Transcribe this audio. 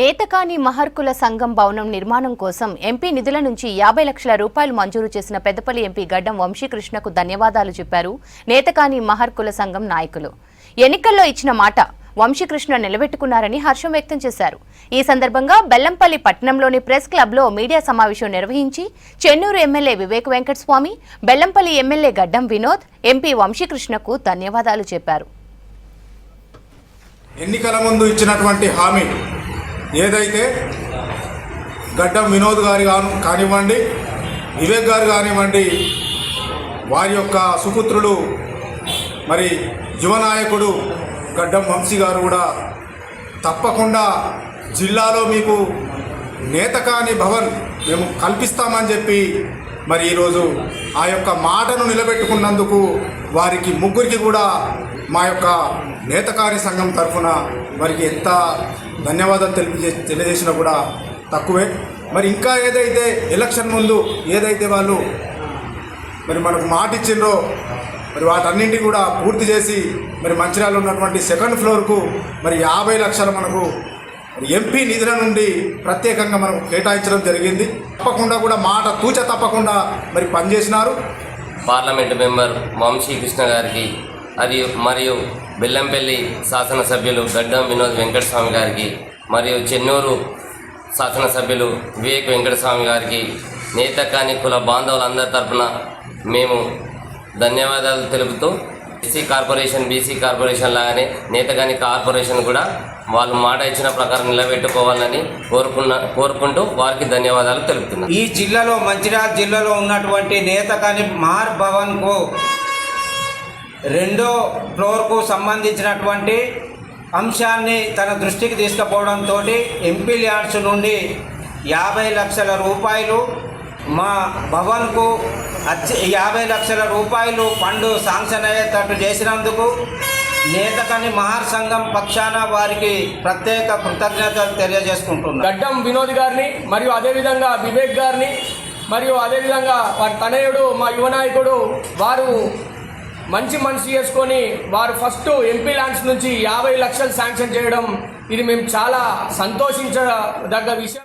నేతకాని మహర్కుల సంఘం భవనం నిర్మాణం కోసం ఎంపీ నిధుల నుంచి 50 లక్షల రూపాయలు మంజూరు చేసిన పెద్దపల్లి ఎంపీ గడ్డం వంశీకృష్ణకు ధన్యవాదాలు చెప్పారు నేతకాని మహర్కుల సంఘం నాయకులు. ఎన్నికల్లో ఇచ్చిన మాట వంశీకృష్ణ నిలబెట్టుకున్నారని హర్షం వ్యక్తం చేశారు. ఈ సందర్భంగా బెల్లంపల్లి పట్టణంలోని ప్రెస్ క్లబ్లో మీడియా సమావేశం నిర్వహించి చెన్నూరు ఎమ్మెల్యే వివేక్ వెంకటస్వామి, బెల్లంపల్లి ఎమ్మెల్యే గడ్డం వినోద్, ఎంపీ వంశీకృష్ణకు ధన్యవాదాలు చెప్పారు. ఎన్నికల ముందు ఇచ్చినటువంటి హామీ ఏదైతే గడ్డం వినోద్ గారు కానివ్వండి, వివేక్ గారు కానివ్వండి, వారి యొక్క సుపుత్రులు మరి యువ నాయకుడు గడ్డం వంశీ గారు కూడా తప్పకుండా జిల్లాలో మీకు నేతకాని భవన్ మేము కల్పిస్తామని చెప్పి మరి ఈరోజు ఆ యొక్క మాటను నిలబెట్టుకున్నందుకు వారికి ముగ్గురికి కూడా మా యొక్క నేతకాని సంఘం తరఫున వారికి ఎంత ధన్యవాదాలు తెలియజేసినా కూడా తక్కువే. మరి ఇంకా ఏదైతే ఎలక్షన్ ముందు ఏదైతే వాళ్ళు మరి మనకు మాట ఇచ్చిండ్రో మరి వాటన్నింటినీ కూడా పూర్తి చేసి మరి మంచిర్యాలలో ఉన్నటువంటి సెకండ్ ఫ్లోర్కు మరి 50 లక్షలు మనకు ఎంపీ నిధుల నుండి ప్రత్యేకంగా మనకు కేటాయించడం జరిగింది. తప్పకుండా కూడా మాట తూచ తప్పకుండా మరి పనిచేసినారు. పార్లమెంటు మెంబర్ వంశీకృష్ణ గారికి మరియు బెల్లంపల్లి శాసనసభ్యులు గడ్డం వినోద్ వెంకటస్వామి గారికి మరియు చెన్నూరు శాసనసభ్యులు వివేక్ వెంకటస్వామి గారికి నేతకాని కుల బాంధవులందరి తరఫున మేము ధన్యవాదాలు తెలుపుతూ ఎస్సీ కార్పొరేషన్, బీసీ కార్పొరేషన్ లాగానే నేతకాని కార్పొరేషన్ కూడా వాళ్ళు మాట ఇచ్చిన ప్రకారం నిలబెట్టుకోవాలని కోరుకుంటూ వారికి ధన్యవాదాలు తెలుపుతున్నాను. ఈ జిల్లాలో మంచిర్యాల జిల్లాలో ఉన్నటువంటి నేతకాని మహర్ భవన్కు 2వ ఫ్లోర్కు సంబంధించినటువంటి అంశాన్ని తన దృష్టికి తీసుకుపోవడంతో ఎంపీ ల్యాండ్స్ నుండి 50 లక్షల రూపాయలు మా భవన్కు 50 లక్షల రూపాయలు ఫండ్ శాంక్షన్ అయ్యేటట్టు చేసినందుకు నేతకాని మహర్ సంఘం పక్షాన వారికి ప్రత్యేక కృతజ్ఞతలు తెలియజేసుకుంటున్నాను. గడ్డం వినోద్ గారిని మరియు అదేవిధంగా వివేక్ గారిని మరియు అదేవిధంగా వారి తనయుడు మా యువ నాయకుడు వారు మంచి మనసు చేసుకొని వారు ఫస్ట్ ఎంపీ ల్యాండ్స్ నుంచి 50 లక్షలు శాంక్షన్ చేయడం ఇది మేము చాలా సంతోషించదగ్గ విషయం.